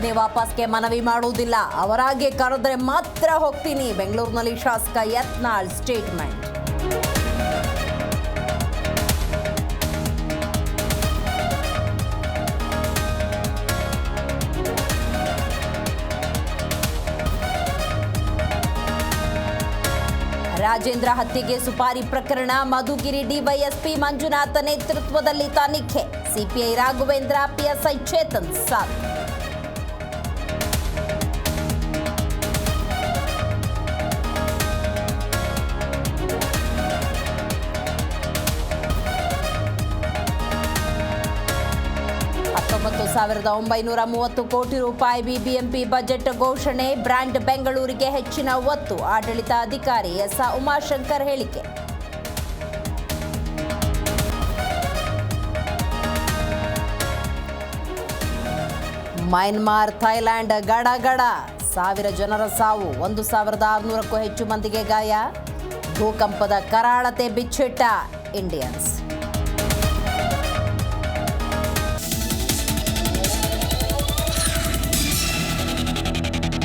ಮನೆ ವಾಪಸ್ಗೆ ಮನವಿ ಮಾಡುವುದಿಲ್ಲ, ಅವರಾಗೆ ಕರೆದ್ರೆ ಮಾತ್ರ ಹೋಗ್ತೀನಿ. ಬೆಂಗಳೂರಿನಲ್ಲಿ ಶಾಸಕ ಯತ್ನಾಳ್ ಸ್ಟೇಟ್ಮೆಂಟ್. ರಾಜೇಂದ್ರ ಹತ್ಯೆಗೆ ಸುಪಾರಿ ಪ್ರಕರಣ, ಮಧುಗಿರಿ ಡಿವೈಎಸ್ಪಿ ಮಂಜುನಾಥ ನೇತೃತ್ವದಲ್ಲಿ ತನಿಖೆ. ಸಿಪಿಐ ರಾಘವೇಂದ್ರ, ಪಿಎಸ್ಐ ಚೇತನ್ ಸಾಥ್. ₹19,930 ಕೋಟಿ ಬಿಬಿಎಂಪಿ ಬಜೆಟ್ ಘೋಷಣೆ. ಬ್ರ್ಯಾಂಡ್ ಬೆಂಗಳೂರಿಗೆ ಹೆಚ್ಚಿನ ಒತ್ತು. ಆಡಳಿತಾಧಿಕಾರಿ ಎಸ್ ಉಮಾಶಂಕರ್ ಹೇಳಿಕೆ. ಮಯನ್ಮಾರ್ ಥೈಲ್ಯಾಂಡ್ ಗಡಗಡ, 1000 ಜನರ ಸಾವು, 1,600ಕ್ಕೂ ಹೆಚ್ಚು ಮಂದಿಗೆ ಗಾಯ. ಭೂಕಂಪದ ಕರಾಳತೆ ಬಿಚ್ಚಿಟ್ಟ ಇಂಡಿಯನ್ಸ್.